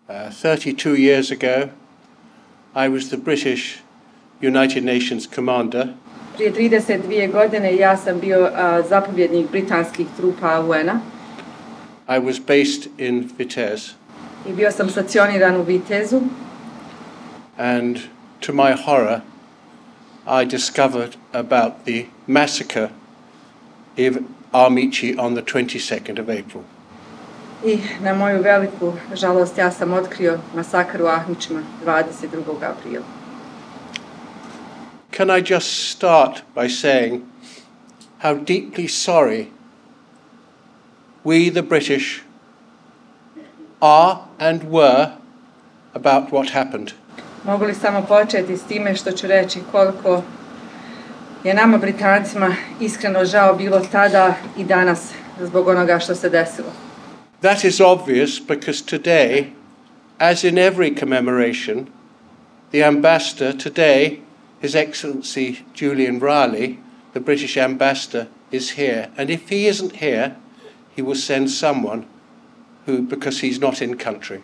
32 years ago, I was the British United Nations commander. Prije 32 godine ja sam bio zapovjednik britanskih trupa UN-a. I was based in Vitez. I bio sam stacioniran u Vitezu. And to my horror, I discovered about the massacre in AHMIČI on the 22nd of April. I na moju veliku žalost ja sam otkrio masakr u AHMIČIMA 22. aprila. Can I just start by saying how deeply sorry we, the British, are and were about what happened? Mogu li samo početi s time što ću reći koliko je nama Britancima iskreno žao bilo tada i danas zbog onoga što se desilo. That is obvious because today, as in every commemoration, the ambassador today, His Excellency Julian Riley, the British ambassador, is here. And if he isn't here, he will send someone because he's not in country.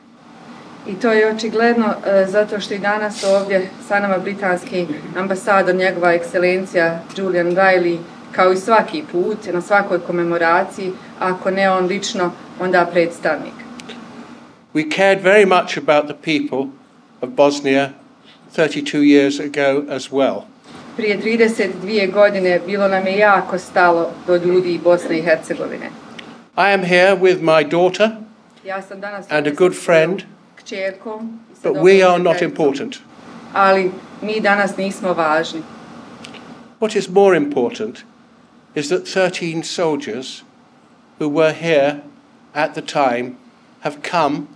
I to je očigledno zato što i danas ovdje sa nama britanski ambasador, njegova ekscelencija Julian Riley, kao i svaki put, na svakoj komemoraciji, ako ne on lično, onda predstavnik. We cared very much about the people of Bosnia 32 years ago as well. Prije 32 godine bilo nam je jako stalo do ljudi Bosne i Hercegovine. I am here with my daughter Ja sam danas and a good friend, kćerkom, but we are not important. Ali mi danas nismo važni. What is more important is that 13 soldiers who were here at the time have come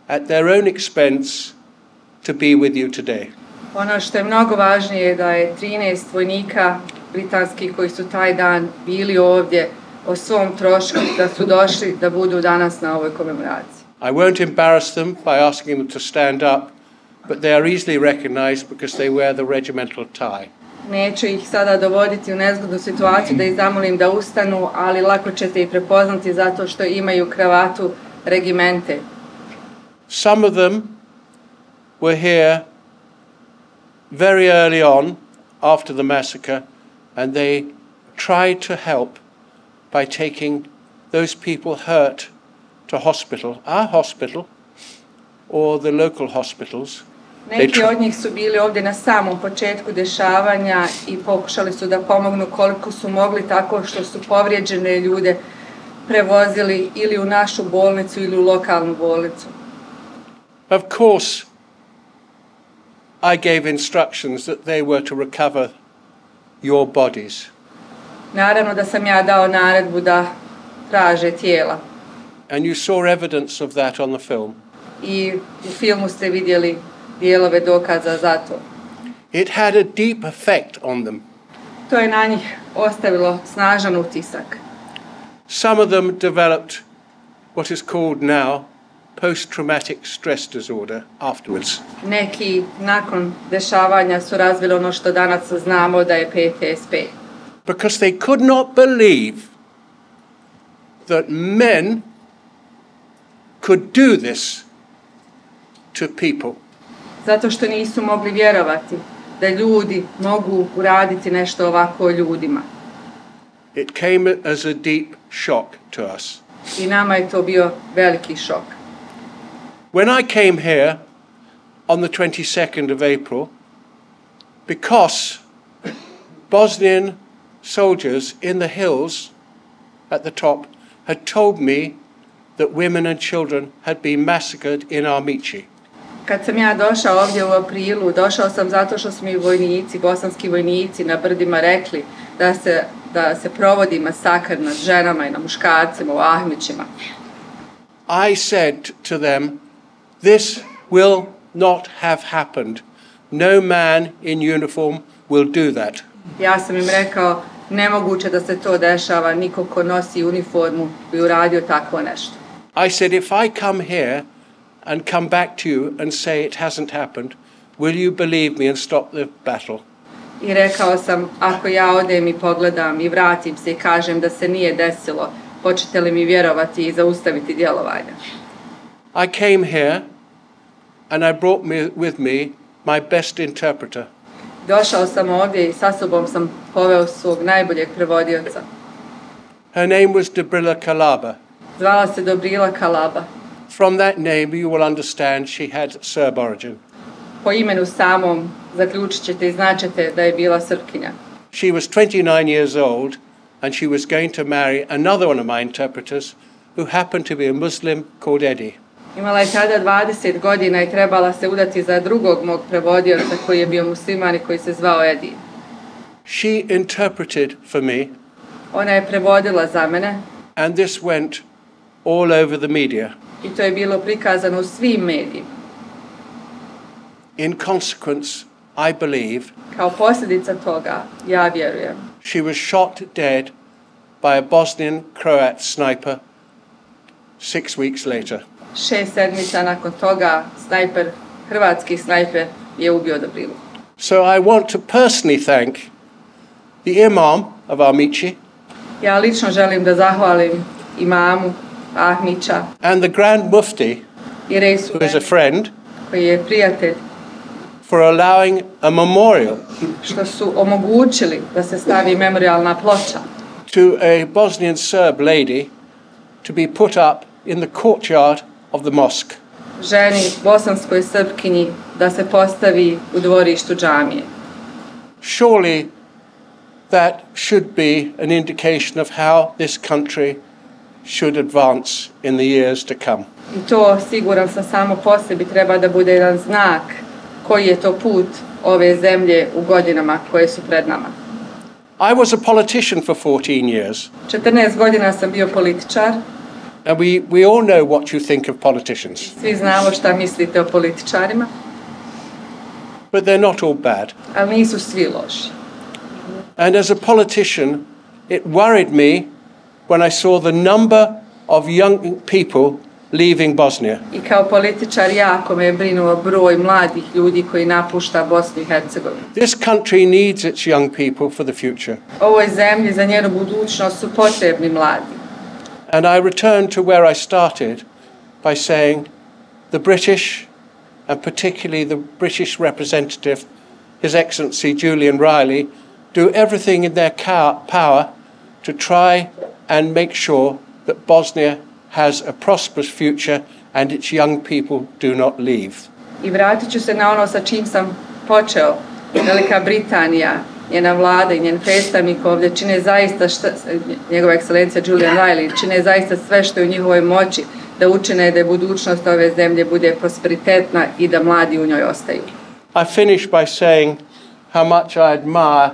at their own expense to be with you today. Ono što je mnogo važnije je da je 13 vojnika britanskih koji su taj dan bili ovdje o svom trošku, da su došli da budu danas na ovoj komemoraciji. I won't embarrass them by asking them to stand up, but they are easily recognized because they wear the regimental tie. Neću ih sada dovoditi u nezgodnu situaciju da ih zamolim da ustanu, ali lako ćete ih prepoznati zato što imaju kravatu regimente. Some of them were here very early on after the massacre, and they tried to help by taking those people hurt to hospital, our hospital, or the local hospitals. Neki od njih su bili ovdje na samom početku dešavanja i pokušali su da pomognu koliko su mogli tako što su povrijeđene ljude prevozili ili u našu bolnicu ili u lokalnu bolnicu. Of course, I gave instructions that they were to recover your bodies. Naravno da sam ja dao naredbu da traže tijela. And you saw evidence of that on the film. I u filmu ste vidjeli dijelove dokaza za to. It had a deep effect on them. To je na njih ostavilo snažan utisak. Some of them developed what is called now post-traumatic stress disorder afterwards. Neki nakon dešavanja su razvili ono što danas znamo da je PTSP. Because they could not believe that men could do this to people. Zato što nisu mogli vjerovati da ljudi mogu uraditi nešto ovako ljudima. It came as a deep shock to us. I nama je to bio veliki šok. When I came here on the 22nd of April, because Bosnian soldiers in the hills at the top had told me that women and children had been massacred in AHMIČI. Kad sam ja došao ovdje u aprilu, došao sam zato što su mi vojnici, bosanski vojnici na brdima rekli da se provodi masakr nad ženama i na muškarcima u AHMIČIMA. I said to them, this will not have happened. No man in uniform will do that. Ja sam im rekao, nemoguće da se to dešava, niko ko nosi uniformu bi uradio tako nešto. I said, if I come here and come back to you and say it hasn't happened, will you believe me and stop the battle? I rekao sam, ako ja odem i pogledam i vratim se i kažem da se nije desilo, hoćete li mi vjerovati i zaustaviti djelovanje? I came here and I brought with me my best interpreter. Došao sam ovdje i sa sobom sam poveo svog najboljeg prevodioca. Her name was Dobrila Kalaba. Zvala se Dobrila Kalaba. From that name you will understand she had Serb origin. Po imenu samom zaključit ćete i značete da je bila Srpkinja. She was 29 years old and she was going to marry another one of my interpreters who happened to be a Muslim called Eddie. Imala je tada 20 godina i trebala se udati za drugog mog prevodioca koji je bio musliman i koji se zvao Eddie. She interpreted for me. Ona je prevodila za mene. And this went all over the media. I to je bilo prikazano u svim medijima. In consequence, I believe, kao posljedica toga, ja vjerujem, she was shot dead by a Bosnian Croat sniper 6 weeks later. 6 sedmica nakon toga hrvatski snajper je ubio Dobrilu. So I want to personally thank the imam of AHMIČI. Ja lično želim da zahvalim imamu Ahmića And the Grand Mufti, who is a friend, koji je prijatelj, for allowing a memorial što su omogućili da se stavi memorialna ploča to a Bosnian Serb lady to be put up in the courtyard of the mosque. Ženi bosanskoj Srpkinji da se postavi u dvorištu džamije. Surely that should be an indication of how this country should advance in the years to come. I to, siguran sam, samo po sebi treba da bude jedan znak koji je to put ove zemlje u godinama koje su pred nama. I was a politician for 14 years. 14 godina sam bio političar. And we all know what you think of politicians. Svi znamo šta mislite o političarima. But they're not all bad. Ali nisu svi loši. And as a politician, it worried me when I saw the number of young people leaving Bosnia. I kao političar jako me je brinuo broj mladih ljudi koji napušta Bosnu i Hercegovinu. This country needs its young people for the future. Ovoj zemlji za njenu budućnost su potrebni mladi. And I return to where I started by saying the British, and particularly the British representative, His Excellency Julian Riley, do everything in their power to try and make sure that Bosnia has a prosperous future and its young people do not leave. I vratit ću se na ono sa čim sam počeo. Velika Britanija, njena vlada i njen predstavnik ovdje čine zaista, njegova ekscelencija Julian Riley, čine zaista sve što je u njihovoj moći da učine da je budućnost ove zemlje bude prosperitetna i da mladi u njoj ostaju. I finish by saying how much I admire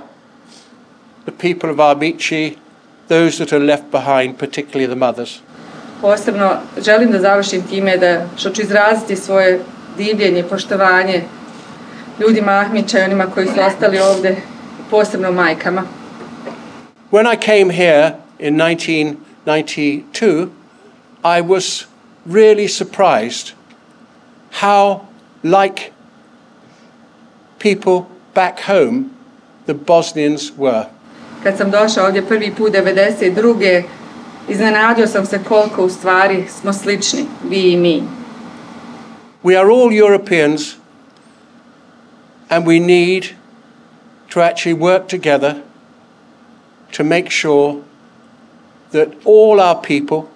the people of AHMIČI, those that are left behind, particularly the mothers. Posebno želim da završim time što ću izraziti svoje divljenje i poštovanje ljudima Ahmića i onima koji su ostali ovdje, posebno majkama. When I came here in 1992, I was really surprised how like people back home the Bosnians were. Kad sam došao ovdje prvi put 1992. Iznenadio sam se koliko u stvari smo slični, vi i mi. We are all Europeans and we need to actually work together to make sure that all our people,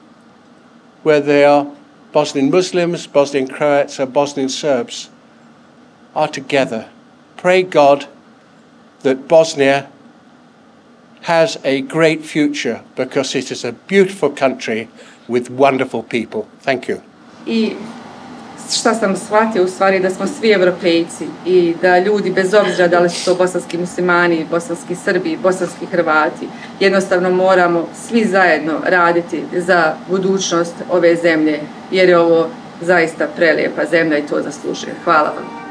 whether they are Bosnian Muslims, Bosnian Croats or Bosnian Serbs, are together. Pray God that Bosnia has a great future because it is a beautiful country with wonderful people. Thank you. I šta sam shvatio u stvari da smo svi Evropejci i da ljudi bez obzira da li su to bosanski muslimani, bosanski Srbi, bosanski Hrvati, jednostavno moramo svi zajedno raditi za budućnost ove zemlje jer je ovo zaista prelijepa zemlja i to zaslužuje. Hvala vam.